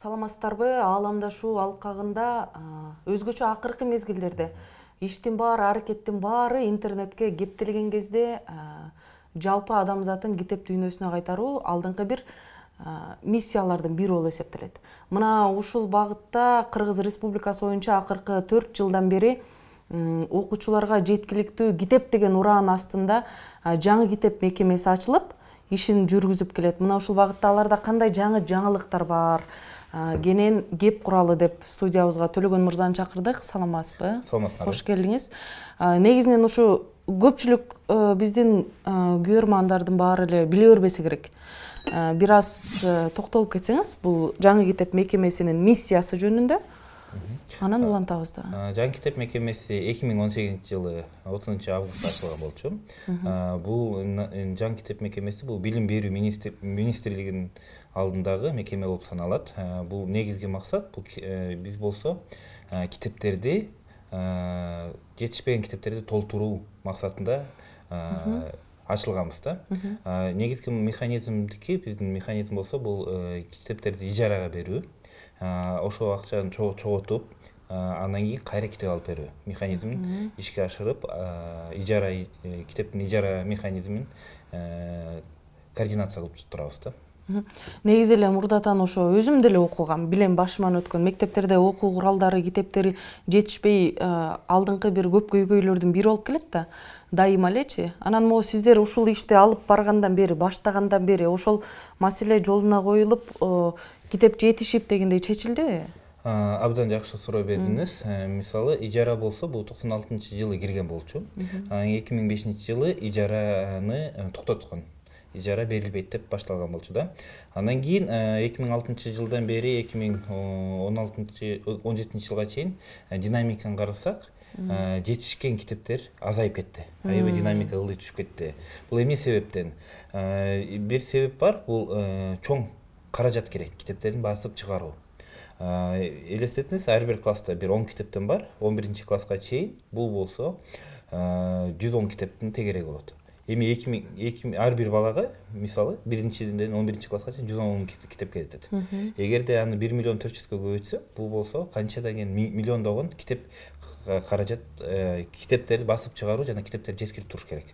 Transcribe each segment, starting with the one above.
Саламатсыздарбы? Ааламдашуу алкагында өзгөчө акыркы мезгилдерде иштин баары, аракеттин баары интернетке кептелген кезде жалпы адамзатын китеп дүйнөсүнө кайтаруу алдыңкы бир миссиялардын бири болуп эсептелет. Мына ушул багытта Кыргыз Республикасы боюнча акыркы 4 жылдан бери окуучуларга жеткиликтүү китеп деген ураан астында жаңы китеп мекемеси ачылып, ишин жүргүзүп келет. Мына ушул багытта аларда кандай жаңы жаңылыктар бар? Генен кеп куралы деп студиябызга Төлөгөн мырзаны чакырдык. Саламатсызбы? Саламатсыздар. Кош келдиңиз. Негизинен ушу көпчүлүк биздин көрөрмандардын баары эле биле бербесе керек. Бир аз токтолуп кетсеңиз, бул жаңы китеп мекемесинин миссиясы жөнүндө. Анан улантабыз да. Жаңы китеп мекемеси 2018 жылы 30 августта ачылган болчу. Бул жаңы китеп мекемеси бул билим берүү министрлигинин алдындагы мекеме болуп саналат. Бул негизги максат, бул биз болсо китептерди жетишпеген китептерди толтуруу максатында ачылганбыз да. Негизги механизмдики биздин механизм болсо бул китептерди ижарага берүү. Ошол акчаны чогултуп, андан кийин кайра китеп алып берүү механизмин ишке ашырып, китептин ижара механизмин координация кылып турабыз да. Негизи эле мурдатан ошо өзүм деле окугам, билем башыман өткөн мектептерде окуу куралдары, китептери жетишпей алдыңкы бир көп көйгөйлөрдүн бири болуп келет да. Дайыма элечи. Анан могу сиздер ушул ишти алып баргандан бери, баштагандан бери ошол маселе жолуна коюлуп, китеп жетишип дегендей чечилдиби? Абдан жакшы суроо бердиңиз. Мисалы, ижара болсо бул 96-жылы кирген болчу. 2005-жылы ижараны токтоткон. Ижара берилбейт деп башталган болчу да. Андан кийин 2006-жылдан бери 2017 жылга чейин динамиканы карасак, жетишкен китептер азайып кетти. Аябай динамика ылдый түшүп кетти. Бул эмне себептен? Бир себеп бар, бул чоң каражат керек китептерин басып чыгаруу. Элестетиңиз, ар бир класста бир 10 китептен бар, 11-класска чейин бул болсо 110 китептин тегереги болот. Эми ар бир балага, мисалы, 1-ден 11-класска чейин 110 китеп кетет. Эгерде аны 1 миллион 400-кө көбөйтсө, бул болсо канча деген миллиондогон китеп каражат, китептерди басып чыгаруу жана китептер жеткирип туруш керек.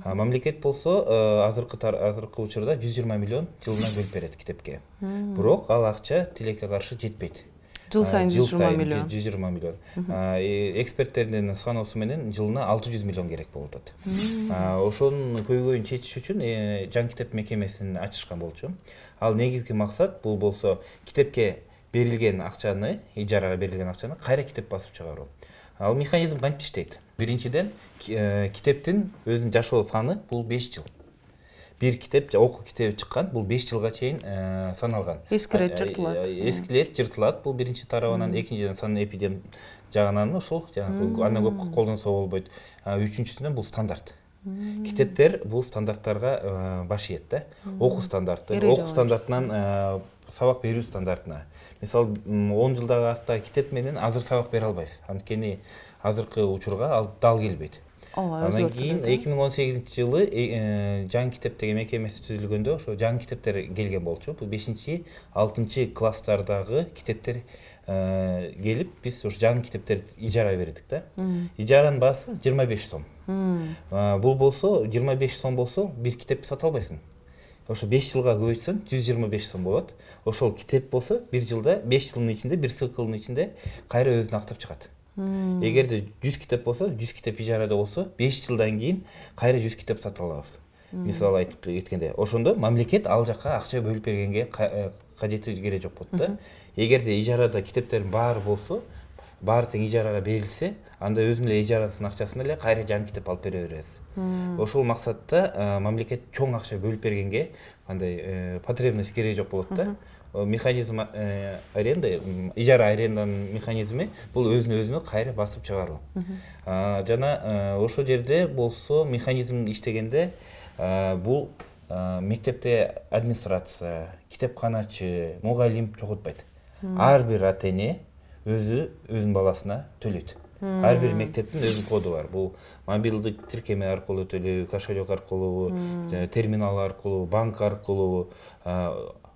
Мамлекет болсо азыркы учурда 120 миллион жылына бөлүп берет китепке. Бирок ал акча тилекке каршы жетпейт. Жыл сайын 120 миллион. 120 миллион. Эксперттердин саноосу менен жылына 600 миллион керек болуп атат. Ошонун көйгөйүн чечиш үчүн жаңы китеп мекемесин ачышкан болчу. Ал негизги максат бул болсо китепке берилген акчаны, ижарага берилген акчаны кайра китеп басып чыгаруу. Ал механизм кантип иштейт? Биринчиден, китептин өзүнүн жашоо саны бул 5 жыл. Бир китеп, окуу китеби чыккан, бул 5 жылга чейин саналган. Эскилет жыртылат. Эскилет жыртылат, бул биринчи тарабынан, экинчиден санэпидем жагынан ошол, андан көп колдонсо болбойт. Үчүнчүсүнөн бул стандарт. Китептер бул стандарттарга баш ийет да. Окуу стандарты, окуу стандартынан сабак берүү стандартына. Мисалы, 10 жылдагы арттагы китеп менен азыр сабак бере албайсыз. Анткени азыркы учурга ал дал келбейт. Андан кийин 2018-жылы жаңы китеп деген мекемеси түзүлгөндө ошо жаңы китептер келген болчу. Бул 5-6 класстардагы китептер келип, биз ушу жаңы китептерди ижарага бердик да. Ижаранын баасы 25 сом. Бул болсо 25 сом болсо бир китепти сата албайсың. Ошо 5 жылга көбөйтсөң 125 сом болот. Ошол китеп болсо бир жылда 5 жылдын ичинде, бир циклдын ичинде кайра өзүн актап чыгат. Эгерде 100 китеп болсо, 100 китеп ижарада болсо, 5 жылдан кийин кайра 100 китеп сата алабыз. Мисалы айтып кеткенде, ошондо мамлекет ал жакка акча бөлүп бергенге кажети керек жок болот да. Эгерде ижарада китептердин баары болсо, баары тең ижарага берилсе, анда өзүнүн эле ижарасынын акчасын эле кайра жаңы китеп алып бере беребиз. Ошол максатта мамлекет чоң акча бөлүп бергенге андай потребность керек жок болот да. Механизм аренда, ижара аренданын механизми бул өзүнө кайра басып чыгаруу. Жана ошол жерде болсо механизм иштегенде бул мектепте администрация, китепканачы, мугалим чогултпайт. Ар бир ата-эне өзүнүн баласына төлөйт. Ар бир мектептин өзүнүн коду бар. Бул мобилдик тиркеме аркылуу төлөө, кошелек аркылуу, терминал аркылуу, банк аркылуу,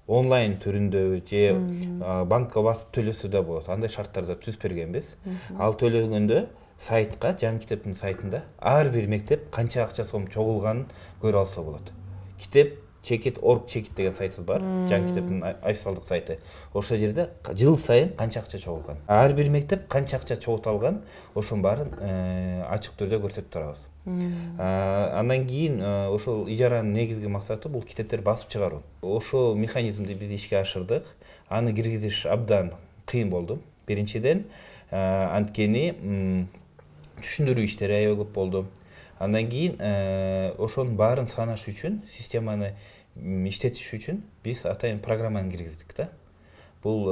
онлайн түрүндө же банкка басып төлөсө да болот. Андай шарттарда түзүп бергенбиз. Ал төлөгөндө сайтка, жаңы китептин сайтында ар бир мектеп канча акча сом чогулганын көрө алса болот. Китеп chekit.org chekit деген сайтыбыз бар. Жаңы китептин официалдык сайты. Ошол жерде жыл сайын канча акча чогулган. Ар бир мектеп канча акча чогулталган, ошонун баарын ачык түрдө көрсөтүп турабыз. Андан кийин ошол ижаранын негизги максаты бул китептер басып чыгаруу. Ошол механизмди биз ишке ашырдык. Аны киргизиш абдан кыйын болду. Биринчиден, анткени түшүндүрүү иштери аябай көп болду. Андан кийин ошонун баарын санаш үчүн, системаны иштетиш үчүн биз атайын программаны киргиздик да. Бул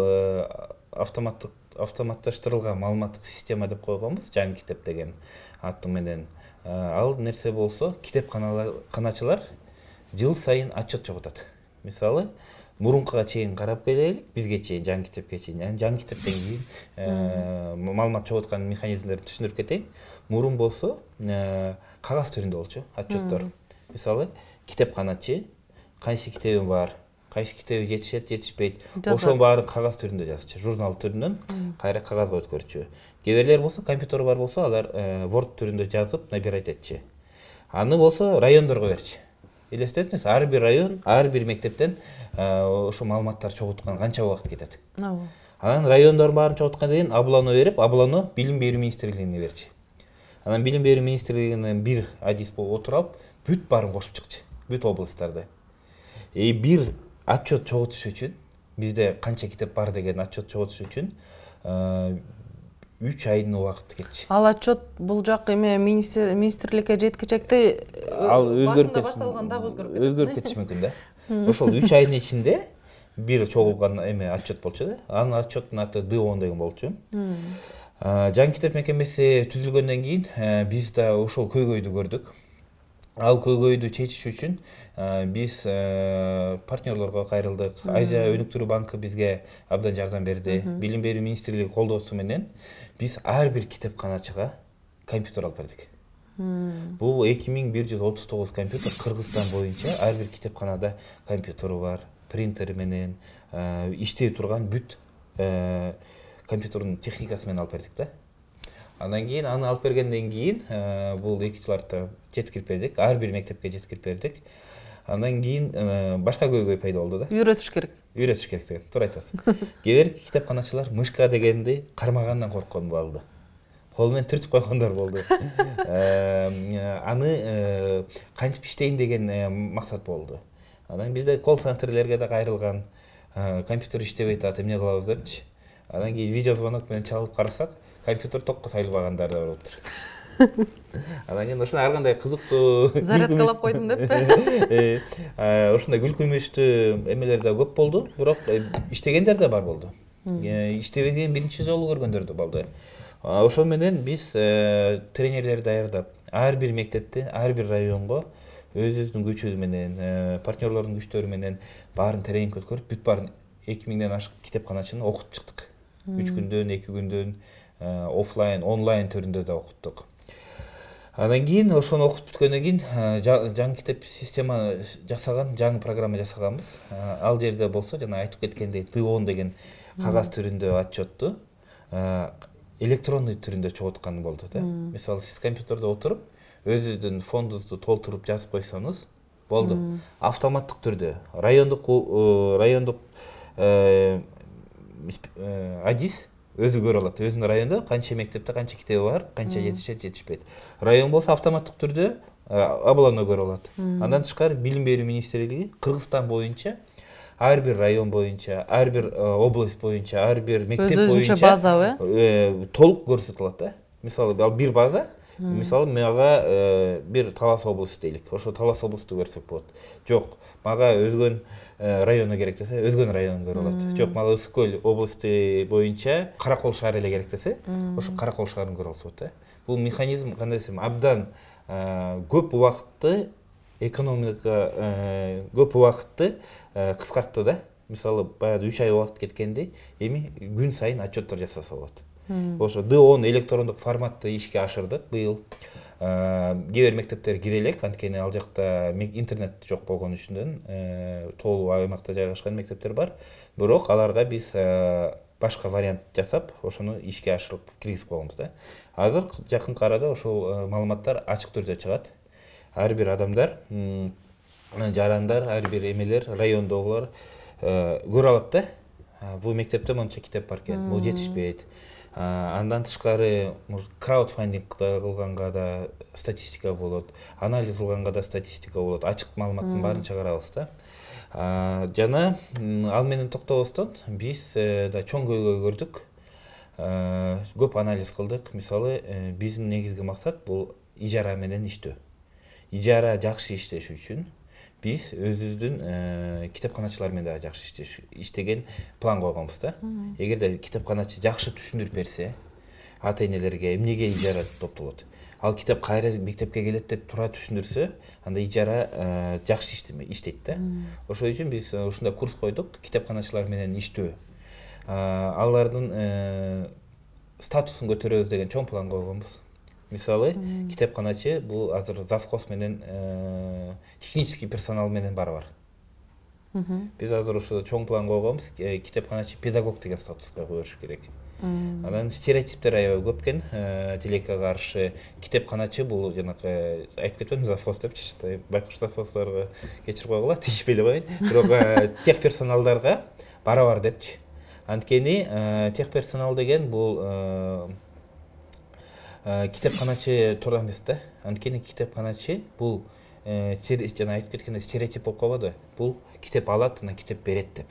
автоматташтырылган маалыматтык система деп койгонбуз, жаңы китеп деген аты менен. Ал нерсе болсо, китепканачылар жыл сайын отчет чогултат. Мисалы, мурункуга чейин карап келелик, бизге чейин, жаңы китепке чейин. Жаңы китептен кийин маалымат чогулткан механизмдерди түшүндүрүп кетейин. Мурун болсо, кагаз түрүндө болчу отчеттор. Мисалы, китепканачы кайсы китеби бар, кайсы китеби жетишет, жетишпейт, ошонун баарын кагаз түрүндө жазчу. Журнал түрүнөн кайра кагазга өткөрчү. Кээ бирлер болсо, компьютер бар болсо, алар Word түрүндө жазып набирать этчи. Аны болсо райондорго берчи. Элестетиңиз, ар бир район, ар бир мектептен ошо маалыматтар чогулткан канча убакыт кетет. Анан райондордун баарын чогулткандан кийин Аблано берип, Аблано Билим берүү министрлигине берчи. Анан Билим берүү министрлигинен бир адис болуп отуруп, бүт баарын кошуп чыкчы, бүт областтарды. Бир отчет чогултуш үчүн, бизде канча китеп бар деген отчет чогултуш үчүн 3 айдын убакыты кетчи. Ал отчет бул жак эме министрликке жеткичекти ал өзгөрүп кетиши мүмкүн да. Ошол 3 айдын ичинде бир чогулган эме отчет болчу да. Анын отчеттун аты D10 деген болчу. Жаңы китеп мекемеси түзүлгөндөн кийин биз да ошол көйгөйдү көрдүк. Ал көйгөйдү чечиш үчүн биз партнерлорго кайрылдык. Азия өнүктүрүү банкы бизге абдан жардам берди. Билим берүү министрлиги колдоосу менен биз ар бир китепканачыга компьютер алып бердик. Бул 2139 компьютер Кыргызстан боюнча ар бир китепканада компьютери бар, принтери менен иштей турган бүт компьютердун техникасы менен алып бердик да. Андан кийин аны алып бергенден кийин бул 2 жылда жеткирип бердик, ар бир мектепке жеткирип бердик. Андан кийин башка көйгөй пайда болду да. Үйрөтүш керек Деген, туура айтасың. Кээ бир китепканачылар мышка дегенди кармагандан корккон болду. Кол менен түртүп койгондор болду. Аны кантип иштейм деген максат болду. Анан бизде колл-центрлерге да кайрылган, компьютер иштебей атат, эмне кылабыз депчи. Андан кийин видео звонок менен чалып карасак, компьютер токко сайылбагандар да болуптур. Анан кийин ошондой ар кандай кызыктуу зарядкалап койдум деп. Ошондой күлкүмүштүү эмелер да көп болду, бирок иштегендер да бар болду. Иштебеген биринчи жолу көргөндөр да болду. Ошол менен биз тренерлерди даярдап, ар бир мектепти, ар бир районго өзүбүздүн күчүбүз менен, партнерлордун күчтөрү менен баарын тренинг өткөрүп, бүт баарын 2000ден ашык китепканачыны окутуп чыктык. 3 күндөн, 2 күндөн офлайн, онлайн түрүндө да окуттук. Андан кийин ошону окутуп бүткөндөн кийин жаңы китеп система жасаган, жаңы программа жасаганбыз. Ал жерде болсо жана айтып кеткендей D10 деген кагаз түрүндө отчетту электрондой түрүндө чогулткан болду да. Мисалы, сиз компьютерде отуруп, өзүңүздүн фондуңузду толтуруп жазып койсоңуз болду. Автоматтык түрдө райондук адис өзү көрө алат. Өзүнүн районунда канча мектепте канча китеби бар, канча жетишет, жетишпейт. Район болсо автоматтык түрдө Аблано көрө алат. Андан тышкары Билим берүү министрлиги Кыргызстан боюнча ар бир район боюнча, ар бир область боюнча, ар бир мектеп боюнча база толук көрсөтүп алат да. Мисалы, ал бир база, мисалы, мага бир Талас областы дейлик. Ошо Талас областты көрсөк болот. Жок, мага өзгөн району керек десе, өзгөн районун көрө алат. Жок, мага Ысык көл областы боюнча Каракол шаары эле керек десе, ошо Каракол шаарын көрө алса болот да. Бул механизм кандай десем, абдан көп убакытты экономика, көп убакытты кыскартты да. Мисалы, баягы 3 ай убакыт кеткенде, эми күн сайын отчеттор жасаса болот. Ошо D10 электрондук форматты ишке ашырдык быйыл. кээ бир мектептер кире элек, анткени ал жакта интернет жок болгон үчүнөн тоолуу аймакта жайгашкан мектептер бар. Бирок аларга биз башка вариант жасап, ошону ишке ашырып киргизип койгонбуз да. Азыр жакынкы арада ошол маалыматтар ачык түрдө чыгат. Ар бир адамдар, жарандар, ар бир эмелер, райондогулар көрө алат да. Бул мектепте монча китеп бар экен, бул жетишпейт. Андан тышкары краудфандинг кылганга да статистика болот, анализ кылганга да статистика болот, ачык маалыматтын баарын чыгарабыз да. Жана ал менен токтобостон биз да чоң көйгөй көрдүк, көп анализ кылдык. Мисалы, биздин негизги максат бул ижара менен иштөө. Ижара жакшы иштеш үчүн биз өзүбүздүн китепканачылар менен дагы жакшы иштеген план койгонбуз да. Эгерде китепканачы жакшы түшүндүрүп берсе, ата-энелерге эмнеге ижара топтолот, ал китеп кайра мектепке келет деп тура түшүндүрсө, анда ижара жакшы иштейт да. Ошол үчүн биз ушундай курс койдук, китепканачылар менен иштөө. Алардын статусун көтөрөбүз деген чоң план койгонбуз. Мисалы, китепканачы бул азыр завхоз менен технический персонал менен барабар. Биз азыр ошо чоң план койгонбуз, китепканачы педагог деген статуска коюш керек. Анан стереотиптер аябай көп экен, тилекке каршы китепканачы бул жанакы айтып кетпедимби, завхоз депчи, байкуш завхоздорго кечирип койгула, тийишпей эле коеюн. Бирок тех персоналдарга барабар депчи. Анткени тех персонал деген бул китепканачы туура эмес да. Анткени китепканачы бул жана айтып кеткендей стереотип болуп калбады. Бул китеп алат, анан китеп берет деп.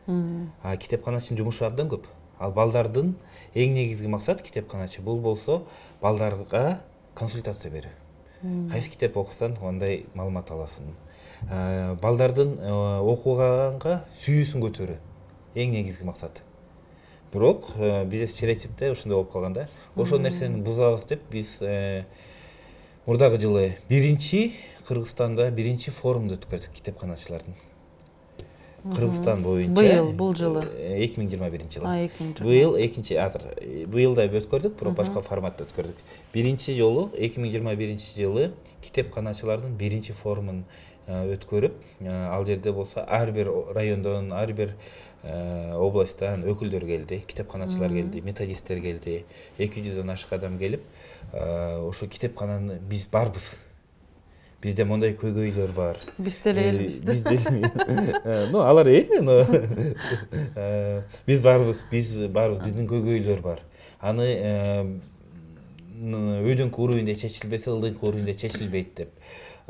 Китепканачынын жумушу абдан көп. Ал балдардын эң негизги максат китепканачы бул болсо балдарга консультация берүү. Кайсы китеп окусаң кандай маалымат аласың. Балдардын окуганга сүйүүсүн көтөрүү эң негизги максат. Бирок бизде стереотипте ошондой болуп калган да. Ошол нерсени бузабыз деп биз мурдагы жылы Кыргызстанда биринчи форумду өткөрдүк китепканачылардын. Кыргызстан боюнча бул жылы 2021 жылы. Быйыл да өткөрдүк, бирок башка форматта өткөрдүк. Биринчи жолу 2021 жылы китепканачылардын биринчи форумун өткөрүп, ал жерде болсо ар бир райондон, ар бир областтан өкүлдөр келди, китепканачылар келди, методисттер келди, 200дөн ашык адам келип, ошо китепкананы биз барбыз. Бизде мондай көйгөйлөр бар. Биз деле элбиз. Алар эл, биз барбыз, биздин көйгөйлөр бар. Аны өйдүнкү уровеньде чечилбесе, ылдыңкы уровеньде чечилбейт деп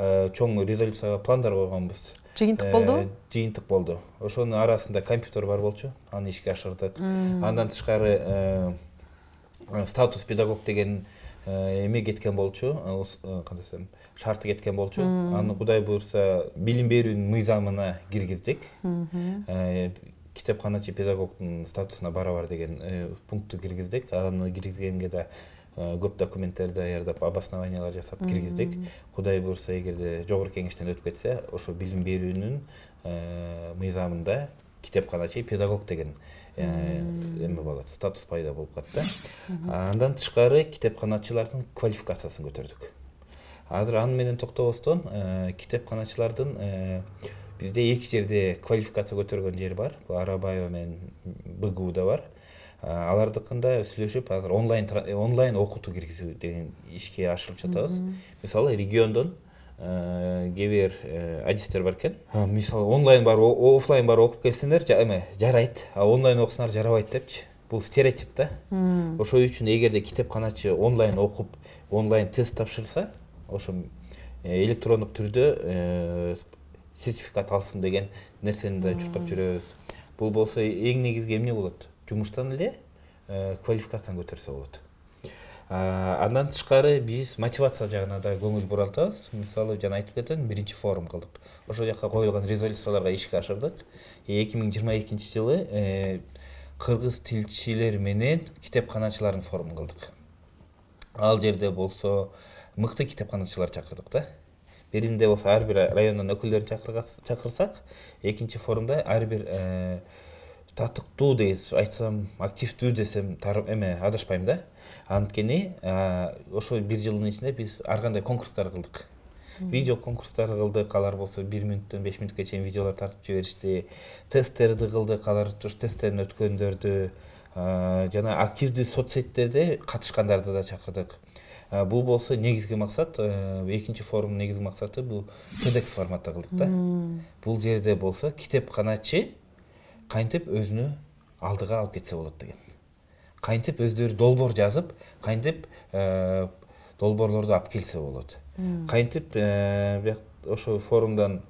чоң резолюцияга пландар койгонбуз. Жыйынтык болду? Жыйынтык болду. Ошонун арасында компьютер бар болчу, аны ишке ашырдык. Андан тышкары статус педагог деген эме кеткен болчу, кандай десем, шарты кеткен болчу. Аны Кудай буйрса билим берүүнүн мыйзамына киргиздик. Китепканачы педагогдун статусуна барабар деген пунктту киргиздик. Аны киргизгенге да көп документтерди даярдап, обоснованиялар жасап киргиздик. Кудай буйрса, эгерде жогорку кеңештен өтүп кетсе, ошо билим берүүнүн мыйзамында китепканачы педагог деген эме болот, статус пайда болуп калат да. Андан тышкары китепканачылардын квалификациясын көтөрдүк. Азыр аны менен токтобостон китепканачылардын бизде эки жерде квалификация көтөргөн жер бар. Арабаева менен БГУда бар. Алардыкында сүйлөшүп, азыр онлайн окутуу киргизүү деген ишке ашырып жатабыз. Мисалы, региондон кээ бир адистер бар экен. Мисалы, онлайн бар, офлайн бар окуп келсеңер, жарайт, а онлайн окусаңар жарабайт депчи. Бул стереотип да. Ошол үчүн эгерде китепканачы онлайн окуп, онлайн тест тапшырса, ошо электрондук түрдө сертификат алсын деген нерсени да чуркап жүрөбүз. Бул болсо эң негизги эмне болот? Жумуштан эле квалификацияны көтөрсө болот. Андан тышкары биз мотивация жагына да көңүл буралтабыз. Мисалы, жана айтып кетем, биринчи форум кылдык. Ошол жакка коюлган резолюцияларга ишке ашырдык. 2022 жылы кыргыз тилчилер менен китепканачылардын форумун кылдык. Ал жерде болсо мыкты китепканачылар чакырдык да. Биринде болсо ар бир райондон өкүлдөрүн чакырсак, экинчи форумда ар бир татыктуу дейбиз, айтсам активдүү десем эме адашпайм да. Анткени ошо 1 жылдын ичинде биз ар кандай конкурстар кылдык. Видео конкурстары кылдык, алар болсо 1 мүнөттөн 5 мүнөткө чейин видеолор тартып жиберишти. Тесттерди кылдык, алар тесттерден өткөндөрдү, жана активдүү соцсеттерде катышкандарды да чакырдык. Бул болсо негизги максат, экинчи форумдун негизги максаты бул TEDx форматта кылдык да. Бул жерде болсо китепканачы кантип өзүнү алдыга алып кетсе болот деген. Кантип өздөрү долбоор жазып, кантип долбоорлорду алып келсе болот. Кантип ошо форумдан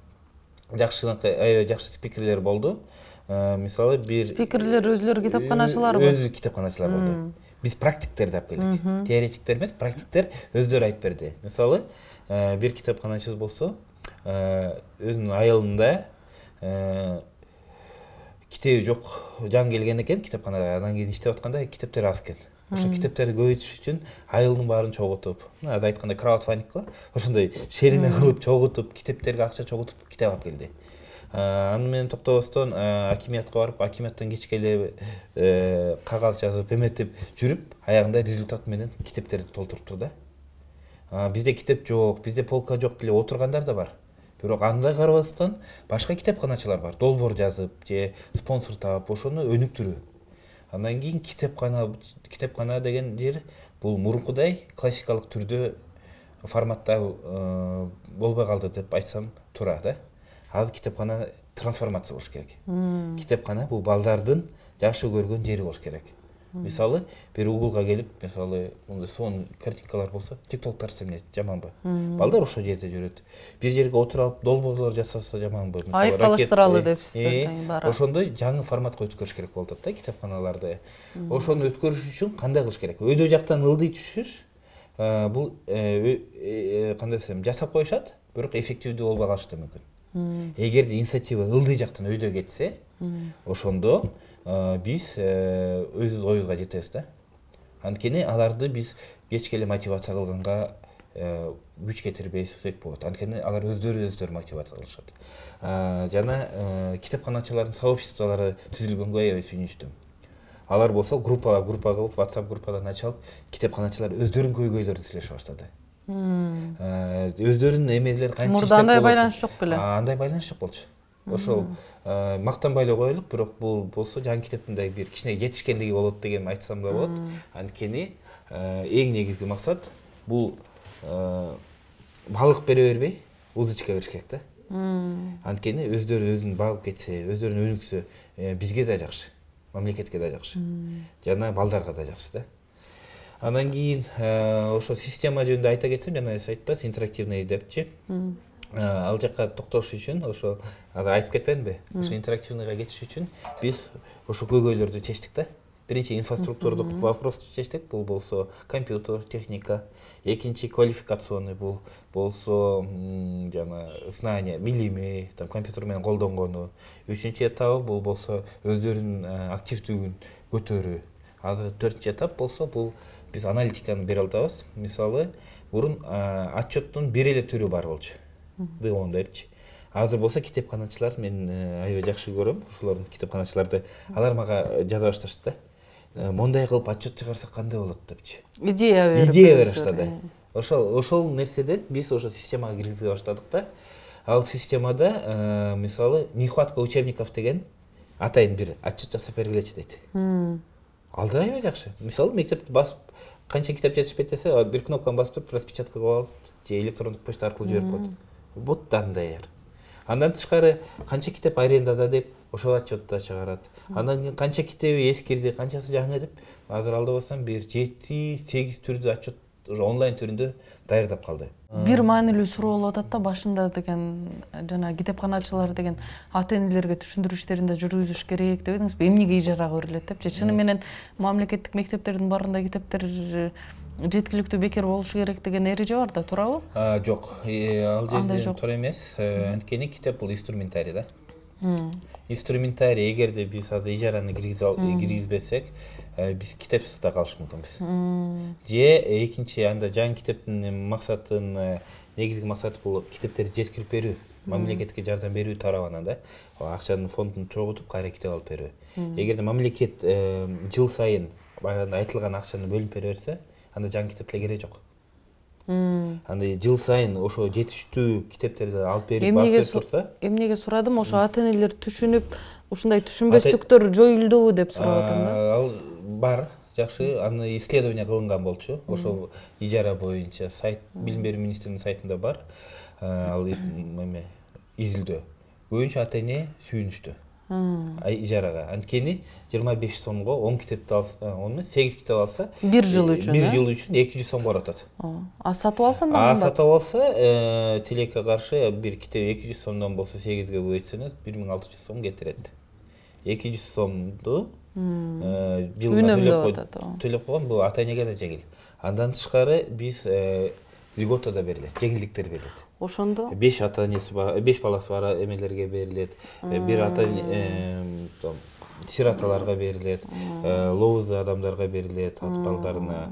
жакшы спикерлер болду. Мисалы бир спикерлер өзлөрү китепканачылар болду. Өзү китепканачылар болду. Биз практиктерди алып келдик. Теоретиктер эмес, практиктер өздөрү айтып берди. Мисалы, бир китепканачыбыз болсо, өзүнүн айылында китеби жок жан келген экен китепканага. Андан кийин иштеп атканда китептер аз экен. Ошо китептерди көбөйтүш үчүн айылдын баарын чогултуп, ада айтканда краудфандинг го, ошондой шерине кылып чогултуп, китептерге акча чогултуп китеп алып келди. Аны менен токтобостон акимиятка барып, акимияттан кечке эле кагаз жазып, эметип жүрүп, аягында результат менен китептерди толтуруптур да. Бизде китеп жок, бизде полка жок деле отургандар да бар. Бирок андай карабастан башка китепканачылар бар. Долбоор жазып, же спонсор таап, ошону өнүктүрүү. Андан кийин китепкана деген жер бул мурункудай классикалык түрдө форматта болбой калды деп айтсам туура да. Ал китепкана трансформация болуш керек. Китепкана бул балдардын жакшы көргөн жери болуш керек. Мисалы, бир угулга келип, мисалы, мындай сонун картинкалар болсо, тиктоктор эмне жаманбы? Балдар ошол жерде жүрөт. Бир жерге отуруп алып, долбоорлор жасаса жаманбы? Айыпталыштыралы депсиздер. Ошондой жаңы форматка өткөрүш керек болуп атат да китепканаларды. Ошону өткөрүш үчүн кандай кылыш керек? Өйдө жактан ылдый түшүш, бул кандай десем, жасап коюшат, бирок эффективдүү болбой калышы да мүмкүн. Эгерде инициатива ылдый жактан өйдө кетсе, ошондо биз өзүбүз оюбузга жетебиз да. Анткени аларды биз кечке эле мотивация кылганга күч кетирбесек болот. Анткени алар өздөрү мотивация кылышат. Жана китепканачылардын сообществолору түзүлгөнгө аябай сүйүнүчтүм. Алар болсо группа кылып, WhatsApp группадан ачып, китепканачылар өздөрүнүн көйгөйлөрүн сүйлөшүп баштады. Өздөрүнүн эмелер кантип мурда андай байланыш жок беле? Андай байланыш жок болчу. Ошол мактанбай эле коелук, бирок бул болсо жаңы китептин бир кичине жетишкендиги болот деген айтсам да болот. Анткени эң негизги максат бул балык бере бербей, удочка бериш керек да. Анткени өздөрү өзүн багып кетсе, өздөрүн өнүксө, бизге да жакшы, мамлекетке да жакшы. Жана балдарга да жакшы да. Андан кийин ошо система жөнүндө айта кетсем, жана сиз айтпайсыз, интерактивный депчи. Ал жакка токтош үчүн ошо айтып кетпедимби? Ошо интерактивныйга кетиш үчүн биз ошо көйгөйлөрдү чечтик да. Биринчи инфраструктурдук вопросту чечтик, бул болсо компьютер, техника. Экинчи квалификационный, бул болсо жана знания, билими, там компьютер менен колдонгону. Үчүнчү этабы бул болсо өздөрүнүн активдүүлүгүн көтөрүү. Азыр төртүнчү этап болсо бул биз аналитиканы бере алабыз. Мисалы, мурун отчеттун бир эле түрү бар болчу. Д10 депчи. Азыр болсо китепканачылар мен аябай жакшы көрөм, ошолордун китепканачыларды. Алар мага жаза башташты да. Мондай кылып отчет чыгарсак кандай болот депчи. Идея берип баштады. Ошол нерседен биз ошо системага киргизе баштадык да. Ал системада мисалы нехватка учебников деген атайын бир отчет жасап бергилечи дейт. Ал да аябай жакшы. Мисалы мектепти басып канча китеп жетишпейт десе, бир кнопканы басып туруп распечатка кылып алып, же электрондук почта аркылуу жиберип коет. Боттан даяр. Андан тышкары канча китеп арендада деп ошол отчетто чыгарат. Андан кийин канча китеби эскирди, канчасы жаңы деп азыр алда бассам бир 7-8 түрдүү отчет онлайн түрүндө даярдап калды. Бир маанилүү суроо болуп атат да, башында деген жана китепканачылар деген ата-энелерге түшүндүрүү иштерин да жүргүзүш керек деп эдиңизби? Эмнеге ижарага берилет деп? Чыны менен мамлекеттик мектептердин баарында китептер жеткиликтүү бекер болушу керек деген эреже бар да, туурабы? Жок, ал жерде туура эмес. Анткени китеп бул инструментарий да. Инструментарий, эгерде биз азыр ижараны киргизбесек, биз китепсиз да калыш мүмкүнбүз. Же экинчи анда жаңы китептин максатын, негизги максаты бул китептерди жеткирип берүү. мамлекетке жардам берүү тарабынан да акчанын фондун чогултуп кайра китеп алып берүү. Эгерде мамлекет жыл сайын баягы айтылган акчаны бөлүп бере берсе, анда жаңы китептерге кереги жок. Анда жыл сайын ошо жетиштүү китептерди алып берип басып турса, эмнеге сурадым, ошо ата-энелер түшүнүп, ушундай түшүнбөстүктөр жоюлдубу деп сурап атам да. Ал бар, жакшы, аны исследование кылынган болчу. Ошо ижара боюнча сайт, билим берүү министринин сайтында бар. Ал эме изилдөө. Көбүнчө ата-эне сүйүнүштү. Ижарага. Анткени 25 сомго 10 китепти алса, 8 китеп алса, 1 жыл үчүн. 1 жыл үчүн 200 сомго атат. Сатып алса анда кымбат. Сатып алса, тилекке каршы бир китеп 200 сомдон болсо 8ге көбөйтсөңүз 1600 сом кетирет. 200 сомду жылга төлөп койгон бул ата-энеге да жеңил. Андан тышкары биз льгота да берилет, жеңилдиктер берилет. Ошондо 5 ата-энеси бар, 5 баласы бар эмелерге берилет. Бир ата сироталарга берилет, лоозы адамдарга берилет, балдарына,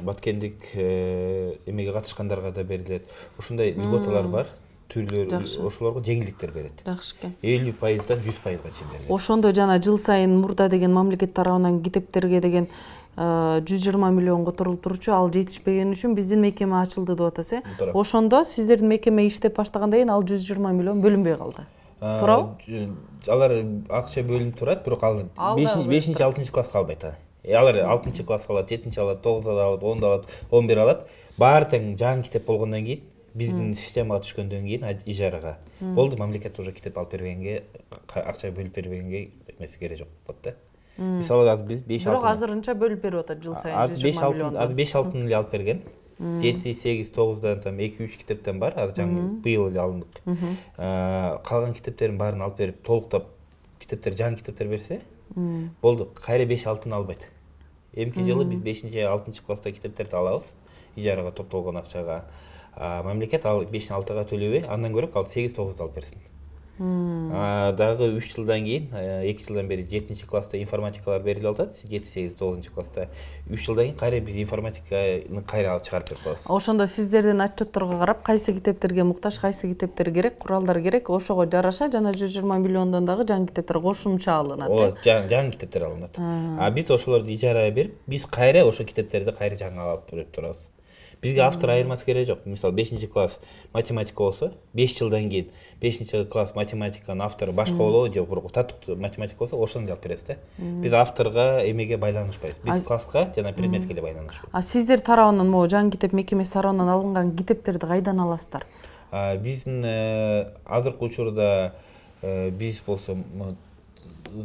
баткендик эмеге катышкандарга да берилет. Ошондой льготалар бар. Түрлөр ошолорго жеңилдиктер берет. Жакшы экен. 50%дан 100%га чейин берилет. Ошондо жана жыл сайын мурда деген мамлекет тарабынан китептерге деген 120 миллион которулуп турчу, ал жетишпеген үчүн биздин мекеме ачылды деп атасыз. Ошондо сиздердин мекеме иштеп баштагандан кийин ал 120 миллион бөлүнбөй калды. Туурабы? Алар акча бөлүнүп турат, бирок ал 5-6 класска албайт. Алар 6 класска алат, 7 алат, 9 алат, 10 алат, 11 алат. Баары тең жаңы китеп болгондон кийин биздин системага түшкөндөн кийин ижарага болду, мамлекет уже китеп алып бербегенге, акча бөлүп бербегенге эмеси кереги жок болот да. Мисалы азыр биз 5-6 бирок азырынча бөлүп берип атат жыл сайын 120 миллион. Азыр 5-6 эле алып берген. 7-8-9дан 2-3 китептен бар, азыр жаңы быйыл эле алындык. Калган китептердин баарын алып берип, толуктап китептер, жаңы китептер берсе, болду, кайра 5-6 албайт. Эмки жылы биз 5-6 класста китептерди алабыз, ижарага топтолгон акчага. Мамлекет ал 5-6га төлөбөй, андан көрөк ал 8-9 алып берсин. Дагы 3 жылдан кийин, 2 жылдан бери 7 класста информатикалар берилип атат, 7-8-9 класста 3 жылдан кийин кайра биз информатиканы кайра чыгарып берип коебуз. Ошондо сиздердин отчетторго карап, кайсы китептерге муктаж, кайсы китептер керек, куралдар керек, ошого жараша жана 120 миллиондон дагы жаңы китептер кошумча алынат. Жаңы китептер алынат. Биз ошолорду ижарага берип, биз кайра ошо китептерди кайра жаңы алып берип турабыз. Бизге автор айырмасы кереги жок. Мисалы 5-класс математика болсо, 5 жылдан кийин 5-класс математиканын автору башка болобу же бирок татыктуу математик болсо, ошону алып беребиз да. Биз авторго эмеге байланышпайбыз. Биз класска жана предметке эле байланышабыз. Сиздер тарабынан могу жаңы китеп мекемеси тарабынан алынган китептерди кайдан аласыздар? Биздин азыркы учурда биз болсо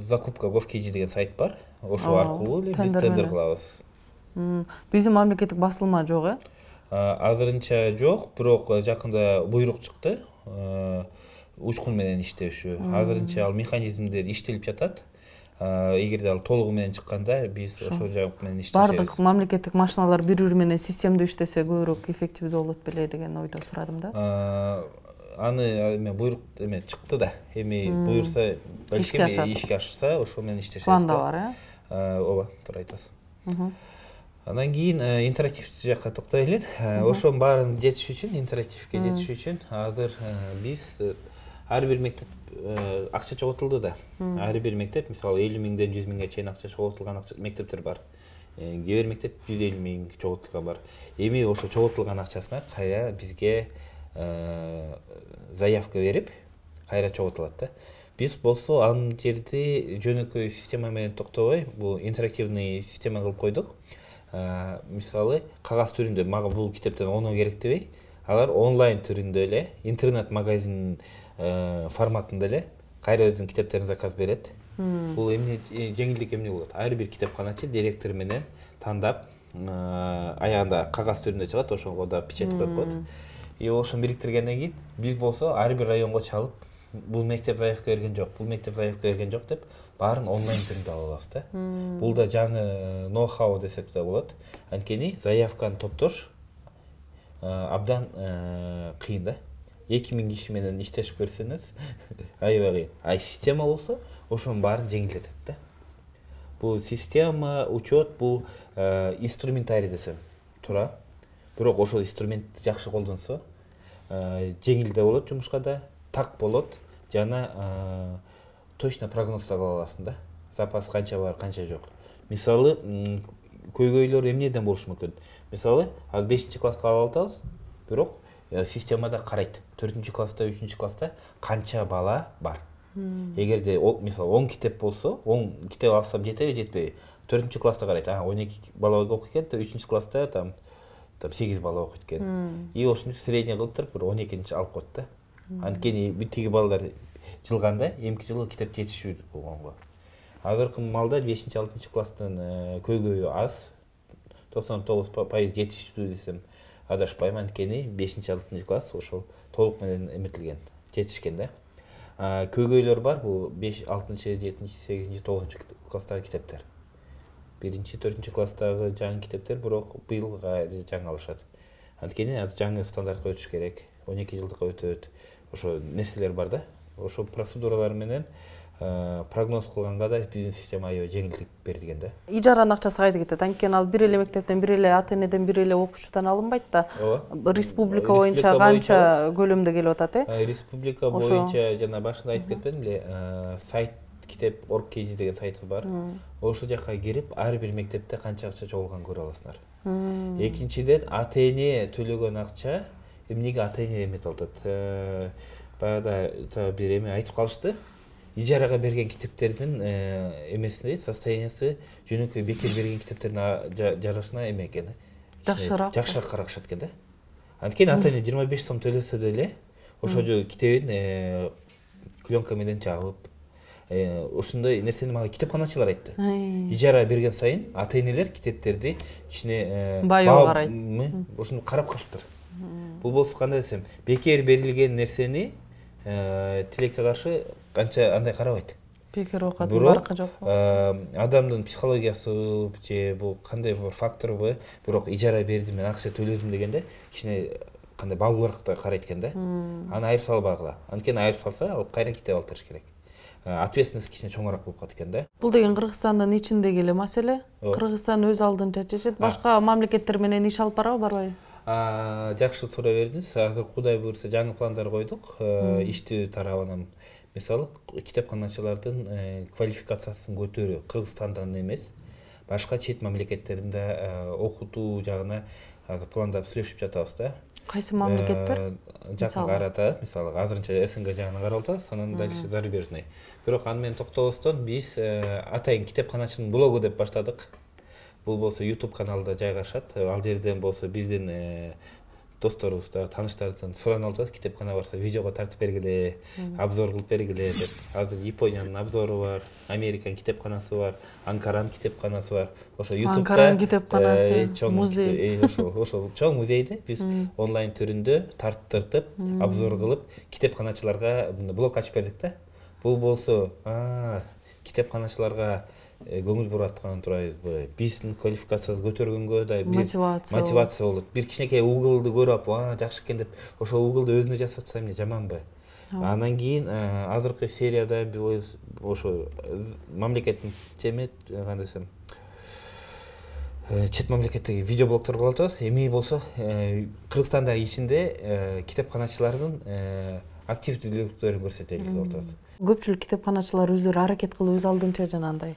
закупка Govkg деген сайт бар. Ошол аркылуу эле биз тендер кылабыз. Биздин мамлекеттик басылма жок, Азырынча жок, бирок жакында буйрук чыкты. Учкун менен иштешүү. Азырынча ал механизмдер иштелип жатат. Эгерде ал толугу менен чыкканда биз ошол жак менен иштешебиз. Бардык мамлекеттик машиналар бири-бири менен системдүү иштесе көбүрөөк эффективдүү болот беле деген ойдо сурадым да. Аны буйрук чыкты да. Эми буйрса, балким ишке ашса, ошол менен иштешебиз. Планда бар, ооба, туура айтасыз. Андан кийин интерактивдүү жакка токтойлу элек. Ошонун баарын жетиш үчүн, интерактивге жетиш үчүн азыр биз ар бир мектеп акча чогултулду да. Ар бир мектеп, мисалы 50 миңден 100 миңге чейин акча чогултулган мектептер бар. Кээ бир мектеп 150 миң чогултулган бар. Эми ошо чогултулган акчасына кайра бизге заявка берип, кайра чогултулат да. Биз болсо анын жерди жөнөкөй система менен токтобой, бул интерактивный система кылып койдук. Мисалы кагаз түрүндө мага бул китептен оноо керек дебей, алар онлайн түрүндө эле, интернет магазин форматында эле кайра өзүнүн китептерин заказ берет. Бул эмне жеңилдик эмне болот? Ар бир китепканачы директор менен тандап, аягында кагаз түрүндө чыгат, ошого да печать коюп коет. Ошону бириктиргенден кийин биз болсо ар бир районго чалып, бул мектеп заявка берген жок, бул мектеп заявка берген жок деп баарын онлайн түрүндө ала алабыз да. Бул да жаңы ноу-хау десек да болот. Анткени заявканы топтош абдан кыйын да. 2000 киши менен иштешип көрсөңүз, аябай кыйын. Система болсо, ошонун баарын жеңилдетет да. Бул система, учет, бул инструментарий десем туура. Бирок ошол инструмент жакшы колдонсо, жеңил да болот жумушка да, так болот жана точно прогнозду кыла аласың да. Запас канча бар, канча жок. Мисалы, көйгөйлөр эмнеден болушу мүмкүн? Мисалы, азыр 5-класска ала атабыз, бирок системада карайт. 4-класста, 3-класста канча бала бар. Эгерде мисалы 10 китеп болсо, 10 китеп алсам жетеби, жетпейби? 4-класста карайт. 12 бала окуйт экен, 3-класста там 8 бала окуйт экен. И ошентип средний кылып туруп, бир 12-нчи алып коет да. Анткени битиги балдар жылганда, эмки жылы китеп жетишүү болгонго. Азыркы малда 5-6 класстын көйгөйү аз. 99% жетиштүү десем адашпайм, анткени 5-6 класс ошол толук менен эметилген, жетишкен да. Көйгөйлөр бар, бул 5, 6, 7, 8, 9 класстагы китептер. 1-4 класстагы жаңы китептер, бирок быйыл жаңы алышат. Анткени азыр жаңы стандартка өтүш керек. 12 жылдыкка өтөт. Ошо нерселер бар да. Ошо процедуралар менен прогноз кылганга да биздин система аябай жеңилдик берилген да. Ижаранын акчасы кайда кетет? Анткени ал бир эле мектептен, бир эле ата-энеден, бир эле окуучудан алынбайт да. Республика боюнча канча көлөмдө келип атат, Республика боюнча жана башында айтып кетпедим беле, сайт китеп Org.kg деген сайты бар. Ошол жака кирип, ар бир мектепте канча акча чогулганын көрө аласыңар. Экинчиден, ата-эне төлөгөн акча эмнеге ата-эне эмет атат? Баягыда бир эме айтып калышты. Ижарага берген китептердин эмеси, состояниясы жөнөкөй бекер берген китептердин жарашына эме экен. Жакшыраак карашат экен да. Анткени ата-эне 25 сом төлөсө деле, ошол китебин пленка менен жабып, ушундай нерсени мага китепканачылар айтты. Ижара берген сайын ата-энелер китептерди кичине байоо карайт. Ошону карап калыптыр. Бул болсо кандай десем, бекер берилген нерсени тилекке каршы канча андай карабайт. Бекер окуп баркы жок. Адамдын психологиясы же бул кандай бир факторбу, бирок ижара бердим, мен акча төлөдүм дегенде кичине кандай багууларга карайт экен да. Аны айырып салбагыла. Анткени айырып салса, ал кайра китеп алып бериш керек. Ответственность кичине чоңураак болуп калат экен да. Бул деген Кыргызстандын ичиндеги эле маселе. Кыргызстан өз алдынча чечет. Башка мамлекеттер менен иш алып барабы, барбайбы? Жакшы суроо бердиңиз. Азыр Кудай буйрса жаңы пландар койдук. Иштөө тарабынан мисалы китепканачылардын квалификациясын көтөрүү Кыргызстандан эмес, башка чет мамлекеттеринде окутуу жагына азыр пландап сүйлөшүп жатабыз да. Кайсы мамлекеттер? Жакын арада, мисалы азырынча СНГ жагына каралып атабыз, анан дальше зарубежный. Бирок аны менен токтобостон биз атайын китепканачынын блогу деп баштадык. Бул болсо YouTube каналда жайгашат. Ал жерден болсо биздин досторубуздар, тааныштардан сурана алабыз, китепкана барса видеого тартып бергиле, обзор кылып бергиле деп. Азыр Япониянын обзору бар, Американын китепканасы бар, Анкаранын китепканасы бар. Ошо YouTube'да Анкаранын китепканасы, музей. Ошол чоң музейди биз онлайн түрүндө тарттыртып, обзор кылып, китепканачыларга блог ачып бердик да. Бул болсо китепканачыларга көңүл бураткан турайбызбы, биздин квалификациябызды көтөргөнгө да мотивация болот. Бир кичинекей углды көрүп, жакшы экен деп, ошо углды өзүнө жасатса эмне жаманбы? Анан кийин азыркы серияда ошо мамлекеттин кандай десем, чет мамлекеттеги видеоблогдор кылып атабыз. Эми болсо Кыргызстандагы ичинде китепканачылардын активдүүлүктөрүн көрсөтөлүк деп атабыз. Көпчүлүк китепканачылар өздөрү аракет кылып өз алдынча жанагындай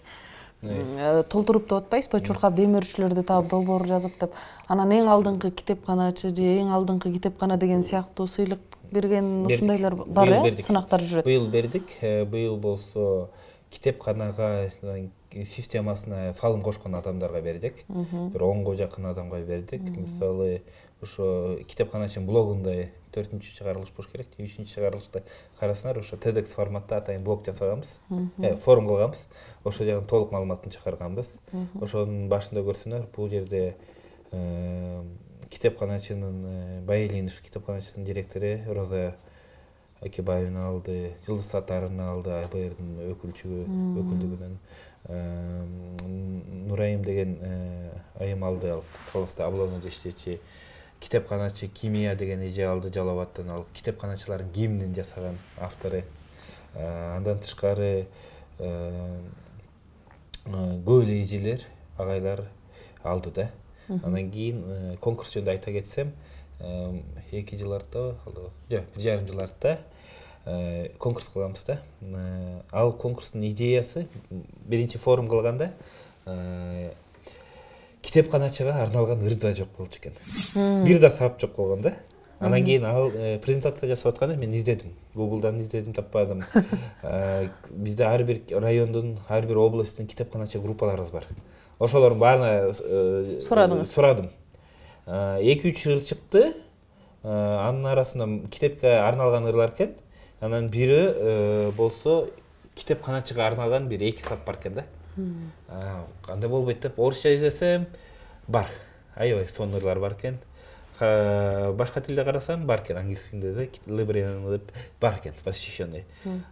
толтуруп деп атпайсызбы, чуркап демирчилерди таап долбоор жазып деп. Анан эң алдыңкы китепканачы же эң алдыңкы китепкана деген сыяктуу сыйлык берген ушундайлар бар, сынактар жүрөт. Быйыл бердик. Быйыл болсо китепканага системасына салым кошкон адамдарга бердик. Бир 10го жакын адамга бердик. Мисалы, ошо китепканачынын блогунда 4-чү чыгарылыш болуш керек. 3-чү чыгарылышта карасаңар, ошо TEDx форматта атайын блог жасаганбыз. Форум кылганбыз. Ошо жагын толук маалыматын чыгарганбыз. Ошонун башында көрсөңөр, бул жерде китепканачынын Байелинов китепканачысынын директору Роза Акибаевна алды, Жылдыз Сатарын алды, АБРдын өкүлдүгүнөн. Нурайым деген айым алды, ал Таласта облонуда иштечи. Китепканачы Кимия деген эже алды, Жалал Абадтан алып, китепканачылардын гимнин жасаган автору. Андан тышкары көп эле эжелер, агайлар алды да. Анан кийин конкурс жөнүндө айта кетсем, 2 жыл артта, жок, 1,5 жыл артта конкурс кылганбыз да. Ал конкурстун идеясы биринчи форум кылганда китепканачыга арналган ырда жок болчу экен. Бир да сап жок болгон да. Анан кийин ал презентация жасап атканда мен издедим. Google'дан издедим, таппадым. Бизде ар бир райондун, ар бир областтын китепканачы группаларыбыз бар. Ошолордун баарына сурадым. 2-3 ыр чыкты. Анын арасында китепке арналган ырлар экен. Анан бири болсо китепканачыга арналган бир 2 сап бар экен да. Кандай болбойт деп орусча издесем бар. Аябай сонурлар бар экен. Башка тилде карасам бар экен, англис тилинде да Librarian деп бар экен, посвященный.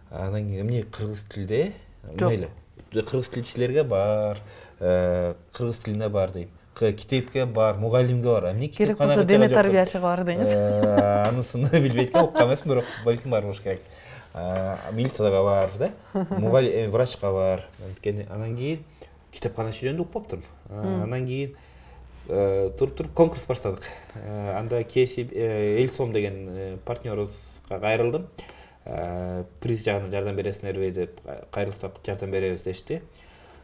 Анан эмне кыргыз тилде? Мейли. Кыргыз тилчилерге бар, кыргыз тилине бар дейм. Китепке бар, мугалимге бар. Эмне китепканага керек болсо дене тарбиячыга бар дейсиз. Анысын билбейт экен, уккан эмесмин, бирок балким бар болуш керек. Милицияга бар да, мугалим, врачка бар. Анан кийин китепканачы жөнүндө укпаптырм. Анан кийин туруп конкурс баштадык. Анда Элсом деген партнерыбызга кайрылдым. Приз жагынан жардам бересиңерби деп кайрылсак жардам беребиз дешти.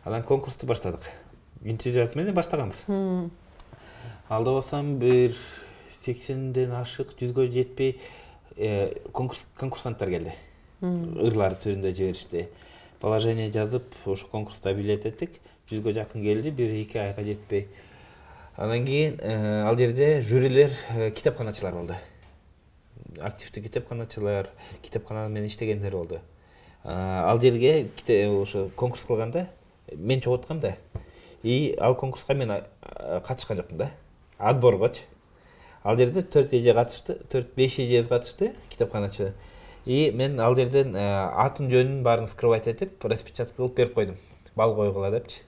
Анан конкурсту баштадык. Энтузиазм менен баштаганбыз. Алда болсом бир 80ден ашык, 100гө жетпей конкурсанттар келди. Ырлар түрүндө жиберишти. Положение жазып, ошо конкурста объявлять эттик. 100гө жакын келди, 1-2 айга жетпей. Анан кийин ал жерде жюрилер китепканачылар болду. Активдүү китепканачылар, китепкана менен иштегендер болду. Ал жерге ошо конкурс кылганда мен чогулткам да. Ал конкурска мен катышкан жокмун да. Отборгочу. Ал жерде 4 эже катышты, 4-5 эже катышты китепканачы. Мен ал жерден атын жөнүн баарын скрывать этип, распечатка кылып берип койдум. Бал койгула депчи.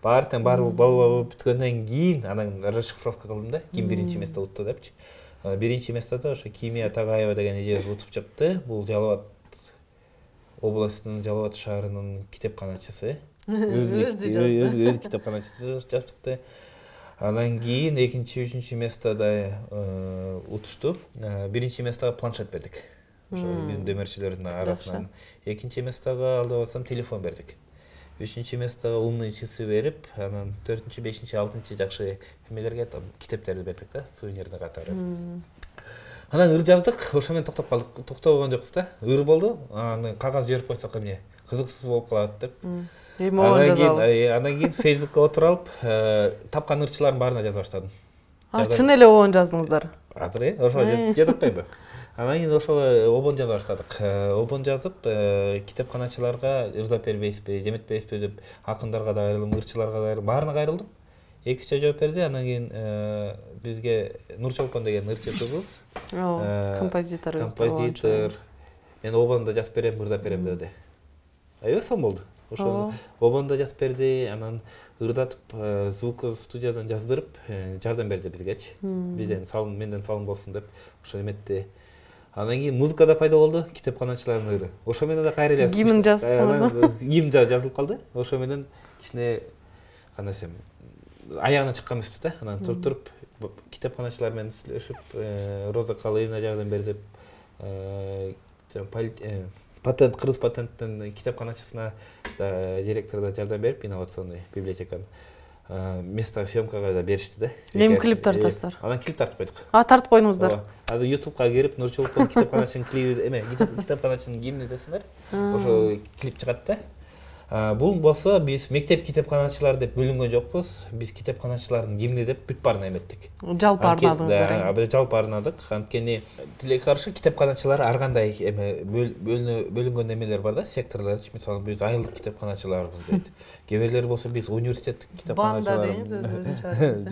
Баартан баары бал бүткөндөн кийин анан расшифровка кылдым да, ким биринчи место утты депчи. Биринчи местода ошо Кимия Тагаева деген эжебиз утуп чыкты. Бул Жалал Абад областынын Жалал Абад шаарынын китепканачысы. Өз китепканачысы жазып чыкты. Анан кийин экинчи, үчүнчү местода утушту. Биринчи местога планшет бердик. Ошо биздин демирчилердин арасынан. Экинчи местога алда болсом телефон бердик. Үчүнчү местога умный часы берип, анан 4-чү, 5-чи, 6-чы жакшы эмелерге китептерди бердик да, сувенирдин катары. Анан ыр жаздык, ошо менен токтоп калдык. Токтобогон жокпуз да. Ыр болду. Анан кагаз жиберип койсок эмне? Кызыксыз болуп калат деп. Анан кийин Facebookка отуруп алып, тапкан ырчылардын баарына жаза баштадым. Чын эле обон жаздыңыздар. Азыр ошо жетпейби? Анан кийин ошол обон жаза баштадык. Обон жазып, китепканачыларга ырдап бербейсизби, жеметпейсизби деп акындарга да кайрылдым, ырчыларга да баарына кайрылдым. 2 жооп берди. Анан кийин бизге Нурчолпон деген ырчы кызыбыз, композитор. Мен обондо жазып берем, ырдап берем деди. Аябай сон болду. Ошо обондо жазып берди, анан ырдатып, звук студиядан жаздырып, жардам берди бизгечи. Менден салым болсун деп ошо эметти. Анан кийин музыка да пайда болду, китепканачылардын ыры. Ошо менен да кайра эле гимн жазыпсыңарбы? Гимн жазылып калды. Ошо менен кичине кандай десем, аягына чыккан эмеспиз да. Анан туруп китепканачылар менен сүйлөшүп, Роза Калыевна жардам берди. Патент, кыргыз патенттин китепканачысына директор да жардам берип, инновационный библиотеканын место съемкага да беришти да. Эми клип тартасыздар. Анан клип тартып койдук. Тартып койдуңуздар. Азыр YouTube'га кирип Нурчолпон китепканачынын клиби китепканачынын гимни десеңер, ошо клип чыгат да. Бул болсо биз мектеп китепканачылар деп бөлүнгөн жокпуз. Биз китепканачылардын гимни деп бүт баарына эметтик. Жалпы арнадыңыздар. Жалпы арнадык. Анткени тилекке каршы китепканачылар ар кандай эме бөлүнгөн эмелер бар да, секторлор. Мисалы биз айылдык китепканачыларбыз дейт. Кээ бирлер болсо биз университеттик китепканачылар. Банда деңиз өзүн чыгарасыз.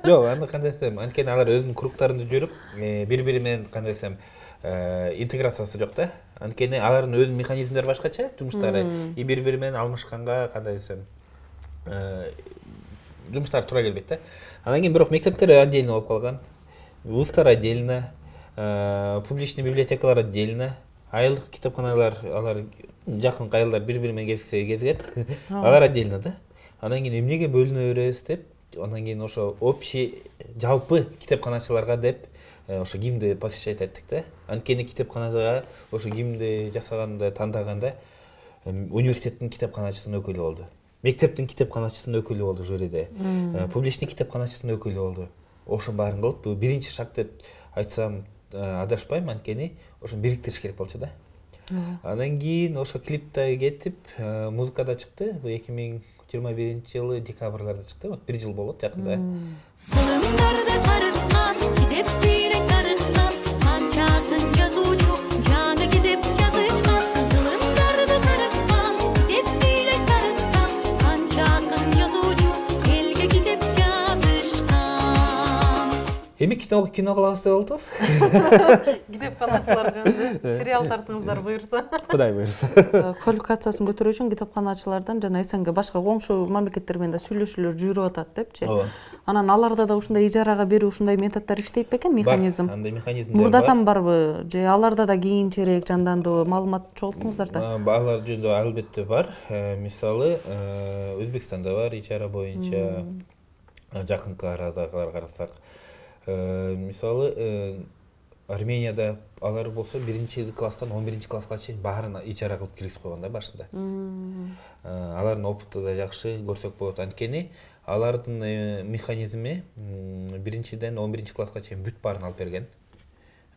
Жок, анда кандай десем, анткени алар өзүнүн кругтарында жүрүп, бири-бири менен кандай десем, интеграциясы жок да. Анткени алардын өз механизмдери башкача, жумуштары бири-бири менен алмашканга кандай десем, жумуштар туура келбейт да. Анан кийин бирок мектептер отдельно болуп калган, вуздар отдельно, публичный библиотекалар отдельно, айылдык китепканалар, алар жакын айылдар бири-бири менен кезигет, алар отдельно да. Анан кийин эмнеге бөлүнө беребиз деп андан кийин ошо общий жалпы китепканачыларга деп ошо гимнди посвящать эттик да. Анткени китепканага ошо гимнди жасаганда, тандаганда университеттин китепканачысынын өкүлү болду. Мектептин китепканачысынын өкүлү болду жюриде. Публичный китепканачысынын өкүлү болду. Ошо баарын кылып, бул биринчи шаг деп айтсам адашпайм, анткени ошону бириктириш керек болчу да. Андан кийин ошо клипте кетип, музыка да чыкты. Бул 2021-жылы декабрларда чыкты. Вот 1 жыл болот жакында. Kılımlarda karışkan, gidip sile karışkan, hançatın yazıcı, canı gidip yazışkan. Kılımlarda karışkan, gidip sile karışkan, hançatın yazıcı, elge gidip yazışkan. Эми кино кылабыз деп атабыз. Китепканачылар жөнүндө сериал тартыңыздар буюрса. Кудай буйрса. Квалификациясын көтөрүү үчүн китепканачылардан жана СНГ башка коңшу мамлекеттер менен да сүйлөшүүлөр жүрүп атат депчи. Анан аларда да ушундай ижарага берүү ушундай методдор иштейт бекен, механизм? Андай механизмдер бар. Мурдатан барбы? Же аларда да кийинчерээк жандандыбы? Маалымат чогулттуңуздар да? Алар жөнүндө албетте бар. Мисалы, Өзбекстанда бар ижара боюнча, жакынкы арадагылар карасак. Мисалы, Арменияда алар болсо 1-класстан 11-класска чейин баарын ижара кылып киргизип койгон да башында. Алардын опыты да жакшы, көрсөк болот. Анткени алардын механизми 1-ден 11-класска чейин бүт баарын алып берген.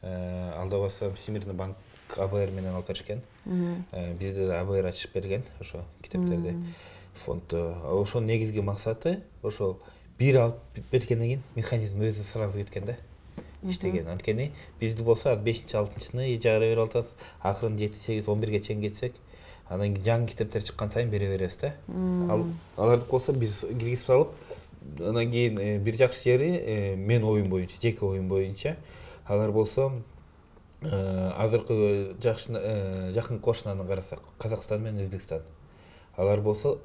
Алдабаса Всемирный банк АБР менен алып беришкен. Бизде да АБР ачып берген ошо китептерди, фондду. Ошонун негизги максаты ошол бир алып бергенден кийин механизм өзү сразу кеткен да. Иштеген. Анткени бизди болсо 5-6-ны ижара берип атабыз. Акырын 7-8, 11ге чейин кетсек, анан жаңы китептер чыккан сайын бере беребиз да. Аларды болсо биз киргизип салып, анан кийин бир жакшы жери мен оюм боюнча, жеке оюм боюнча, алар болсо азыркы жакын кошунаны карасак, Казакстан менен Өзбекстан. Алар болсо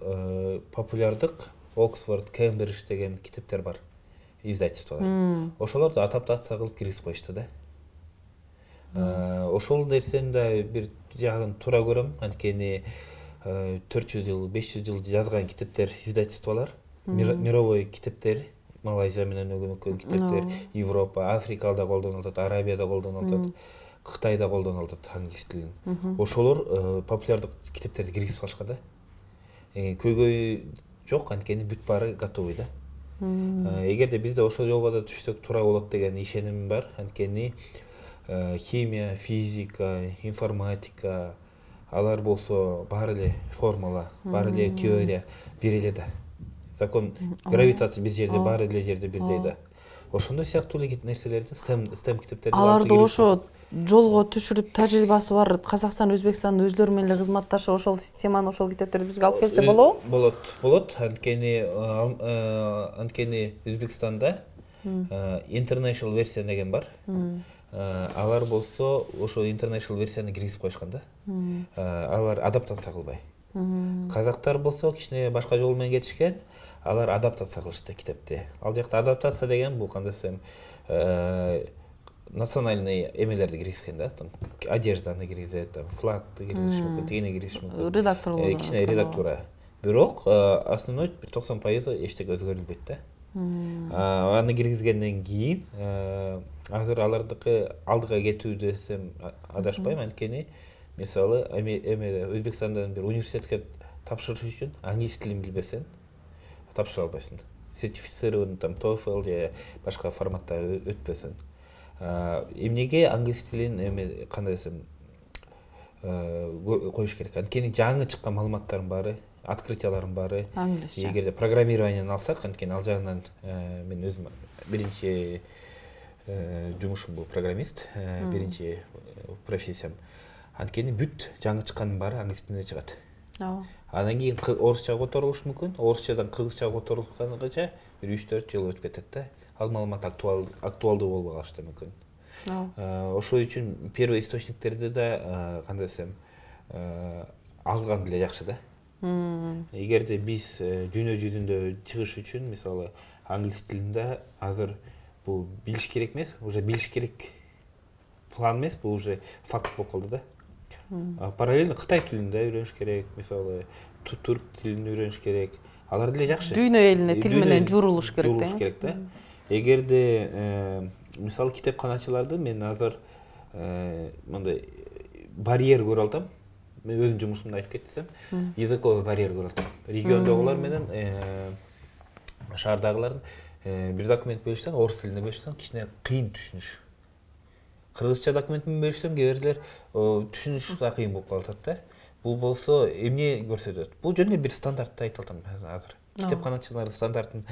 популярдык Оксфорд, Кембридж деген китептер бар. Издательстволор. Ошолорду адаптация кылып киргизип коюшту да. Ошол нерсени да бир жагын туура көрөм, анткени 400 жыл, 500 жыл жазган китептер, издательстволор, мировой китептер, Малайзия менен өгөнүккөн китептер, Европа, Африкада колдонулуп атат, Арабияда колдонулуп атат, Кытайда колдонулуп атат англис тилин. Ошолор популярдык китептерди киргизип салышкан да. Көйгөй жок, анткени бүт баары готовый да. Эгерде бизде ошол жолго да түшсөк туура болот деген ишеним бар. Анткени химия, физика, информатика, алар болсо баары эле формула, баары эле теория бир эле да. Закон гравитация бир жерде, баары эле жерде бирдей да. Ошондой сыяктуу эле нерселерди STEM китептерди аларды ошо жолго түшүрүп тажрыйбасы бар Казакстан, Өзбекстан өздөрү менен эле кызматташып ошол системаны, ошол китептерди бизге алып келсе болобу? Болот. Анткени Өзбекстанда international версия деген бар. Алар болсо ошо international версияны киргизип коюшкан да. Алар адаптация кылбай. Казактар болсо кичине башка жол менен кетишкен. Алар адаптация кылышты китепти. Ал жакта адаптация деген бул кандай десем национальный эмелерди киргизген да, там одежданы киргизет, там флагты киргизиш мүмкүн, тигини киргизиш мүмкүн. Редакторлор. Кичине редактура. Бирок основной бир 90% эчтеке өзгөрүлбөйт да. Аны киргизгенден кийин азыр алардыкы алдыга кетүү десем адашпайм, анткени мисалы Өзбекстандан бир университетке тапшырыш үчүн англис тилин билбесең тапшыра албайсың. Сертифицированный там TOEFL же башка форматта өтпөсөң. Эмнеге англис тилин кандай десем коюш керек? Анткени жаңы чыккан маалыматтардын баары, открытиялардын баары англисче. Эгерде программированияны алсак, анткени ал жагынан мен өзүм биринчи жумушум бул программист, биринчи профессиям. Анткени бүт жаңы чыккандын баары англис тилинде чыгат. Андан кийин орусча которулуш мүмкүн. Орусчадан кыргызча которулганга бир 3-4 жыл өтүп кетет да. Ал маалымат актуалдуу болбой калышы мүмкүн. Ошол үчүн первый источниктерди да кандай десем алган деле жакшы да. Эгерде биз дүйнө жүзүндө чыгыш үчүн мисалы англис тилинде азыр бул билиш керек эмес, уже билиш керек план эмес, бул уже факт болуп калды да. Параллельно Кытай тилин да үйрөнүш керек, мисалы түрк тилин үйрөнүш керек. Алар деле жакшы. Дүйнө элине тил менен журулуш керек да. Эгерде мисалы китепканачыларды мен азыр мындай барьер көрө алсам, мен өзүм жумушумда айтып кетсем, языковый барьер көрө алсам. Региондогулар менен шаардагылардын бир документ бөлүшсөң, орус тилинде бөлүшсөң, кичине кыйын түшүнүш. Кыргызча документ менен бөлүшсөм, кээ бирлер түшүнүш да кыйын болуп калат да. Бул болсо эмне көрсөтөт? Бул жөнүндө бир стандартты айтып атам азыр. Китепканачылар стандартын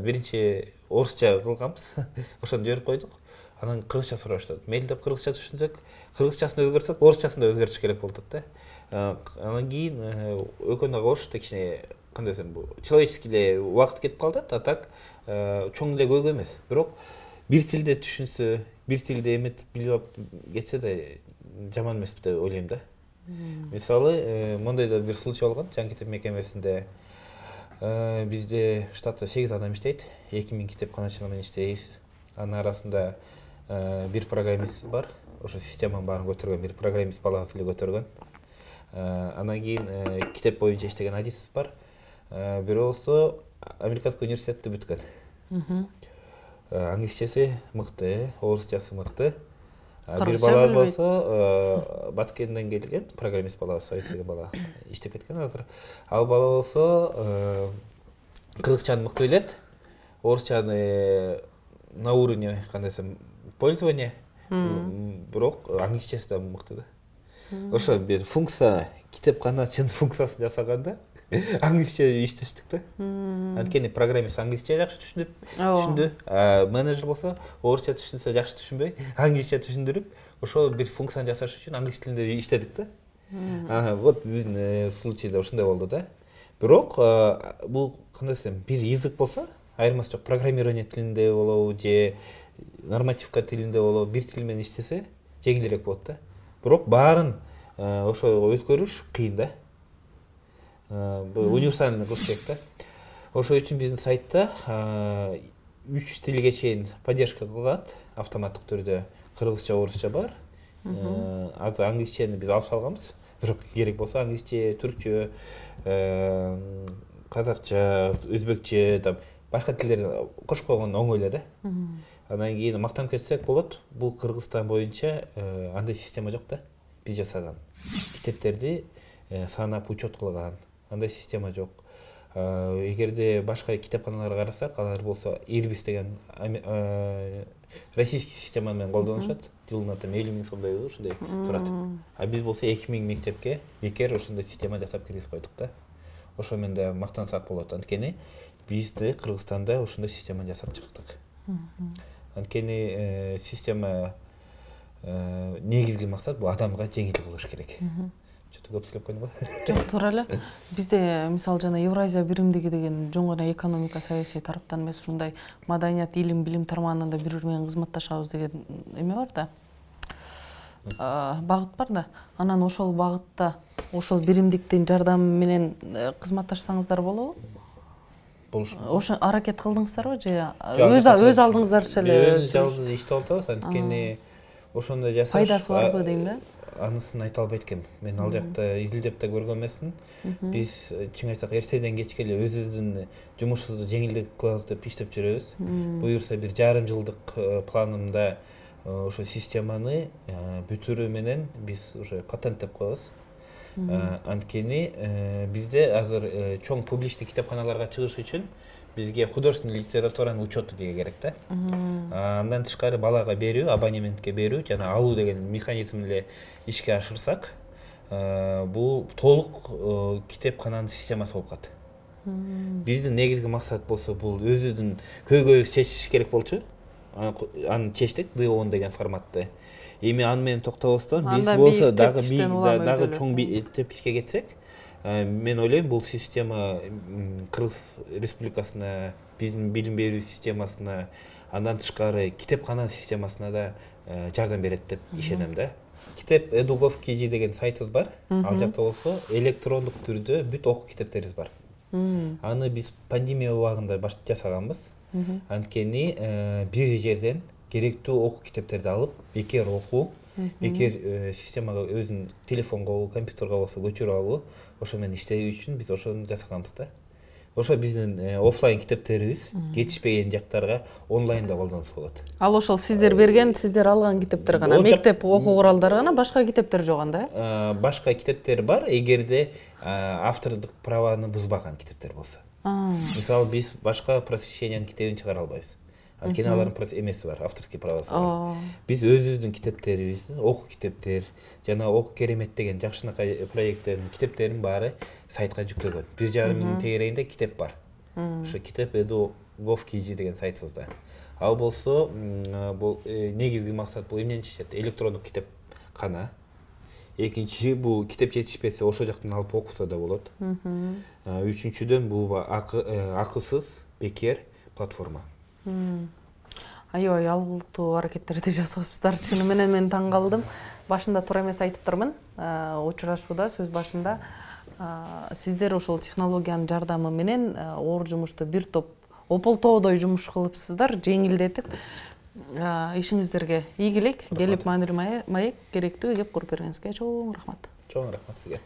биринчи орусча кылганбыз. Ошону жиберип койдук. Анан кыргызча сурашты. Мейли деп кыргызча түшүнсөк, кыргызчасын өзгөртсөк, орусчасын да өзгөртүш керек болуп атат да. Анан кийин экөөнө кошуп кичине кандай десем, бул человеческий эле убакыт кетип калат, а так чоң эле көйгөй эмес. Бирок бир тилде түшүнсө, бир тилде эметип билип кетсе да жаман эмес деп ойлойм да. Мисалы, мындай да бир случай болгон, Жаңы китеп мекемесинде бизде штатта 8 адам иштейт, 2000 китепканачы менен иштейбиз. Анын арасында бир программист бар, ошо системанын баарын көтөргөн бир программист баласы эле көтөргөн. Анан кийин китеп боюнча иштеген адис бар. Бирөөсү Американский университетти бүткөн. Англисчеси мыкты, орусчасы мыкты. Бир бала болсо Баткенден келген, программист бала, советский бала иштеп кеткен азыр. Ал бала болсо кыргызчаны мыкты билет, орусчаны на уровне, кандай десем, пользование, бирок англисчеси да мыкты да. Ошо бир функция, китепканачынын функциясын жасаганда англисче иштештик да. Анткени программист англисче жакшы түшүндү. Менеджер болсо орусча түшүнсө жакшы түшүнбөй, англисче түшүндүрүп, ошо бир функцияны жасаш үчүн англис тилинде иштедик да. Вот биздин случайда ушундай болду да. Бирок бул кандай десем, бир язык болсо, айырмасы жок, программирование тилинде болобу же нормативка тилинде болобу, бир тил менен иштесе жеңилирээк болот да. Бирок баарын ошо өткөрүш кыйын да. Универсальный кылыш керек да. Ошо үчүн биздин сайтта 3 тилге чейин поддержка кылат, автоматтык түрдө. Кыргызча, орусча бар. Азыр англисчени биз алып салганбыз. Бирок керек болсо англисче, түркчө, казакча, өзбекче, там башка тилдерди кошуп койгон оңой эле да. Андан кийин мактанып кетсек болот. Бул Кыргызстан боюнча андай система жок да. Биз жасаган китептерди санап учет кылган андай система жок. Эгерде башка китепканаларга карасак, алар болсо Ирбис деген российский система менен колдонушат. Жылына 50 000 сомдой ушундай турат. А биз болсо 2000 мектепке бекер ошондой система жасап киргизип койдук да. Ошо менен да мактансак болот. Анткени бизде Кыргызстанда ошондой система жасап чыктык. Анткени система негизги максат бул адамга жеңил кылыш керек. Что-то көп сүйлөп койдум го. Жок, туура эле. Бизде мисалы жана Евразия биримдиги деген жөн гана экономика, саясий тараптан эмес, ушундай маданият, илим, билим тармагында бири-бири менен кызматташабыз деген эме бар да. Багыт бар да. Анан ошол багытта, ошол биримдиктин жардамы менен кызматташсаңыздар болобу? Болуш. Ошо аракет кылдыңыздарбы же өз алдыңыздарча эле? Өз алдыбыз иштеп атабыз, анткени ошондой жасаш пайдасы барбы дейм да. Анысын айта албайт экенмин. Мен ал жакта изилдеп да көргөн эмесмин. Биз чын айтсак эртеден кечке эле өзүбүздүн жумушубузду жеңилдик кылабыз деп иштеп жүрөбүз. Буюрса бир жарым жылдык планымда ошо системаны бүтүрүү менен биз уже патенттеп коебуз. Анткени бизде азыр чоң публичный китепканаларга чыгыш үчүн бизге художественный литературанын учету деген керек да. Андан тышкары балага берүү, абонементке берүү жана алуу деген механизм эле ишке ашырсак, бул толук китепкананын системасы болуп калат. Биздин негизги максат болсо бул өзүбүздүн көйгөйүбүздү чечиш керек болчу. Аны чечтик, D10 деген форматты. Эми аны менен токтобостон биз болсо дагы чоң тепкичке кетсек, мен ойлойм бул система Кыргыз Республикасына, биздин билим берүү системасына, андан тышкары китепкананын системасына да жардам берет деп ишенем да. Китеп Edugov.kg деген сайтыбыз бар. Ал жакта болсо электрондук түрдө бүт окуу китептерибиз бар. Аны биз пандемия убагында жасаганбыз. Анткени бир жерден керектүү окуу китептерди алып, бекер окуу бекер системага өзүнүн телефонго, компьютерге болсо көчүрүп алуу, ошо менен иштөө үчүн биз ошону жасаганбыз да. Ошо биздин офлайн китептерибиз жетишпеген жактарга онлайнда колдонсо болот. Ал ошол сиздер берген, сиздер алган китептер гана, мектеп окуу куралдары гана, башка китептер жок анда? Башка китептер бар, эгерде автордук праваны бузбаган китептер болсо. Мисалы биз башка просвещениянын китебин чыгара албайбыз. Анткени алардын эмеси бар, авторский правасы бар. Биз өзүбүздүн китептерибизди, окуу китептер, жана окуу керемет деген жакшынакай проекттердин китептерин баары сайтка жүктөгөн. 1,5 миңдин тегерегинде китеп бар. Ошо китеп edu.gov.kg деген сайтыбызда. Ал болсо, бул негизги максат бул эмнени чечет? Электрондук китепкана. Экинчи бул китеп жетишпесе ошол жактан алып окуса да болот. Үчүнчүдөн бул акысыз, бекер платформа. Аябай алгылыктуу аракеттерди жасабыздар. Чыны менен мен таң калдым. Башында туура эмес айтыптырмын. Учурашууда сөз башында сиздер ошол технологиянын жардамы менен оор жумушту бир топ ополтоодой жумуш кылыпсыздар, жеңилдетип. Ишиңиздерге ийгилик, келип Маанир Маек керектүү кеп куруп бергениңизге чоң рахмат. Чоң рахмат сизге.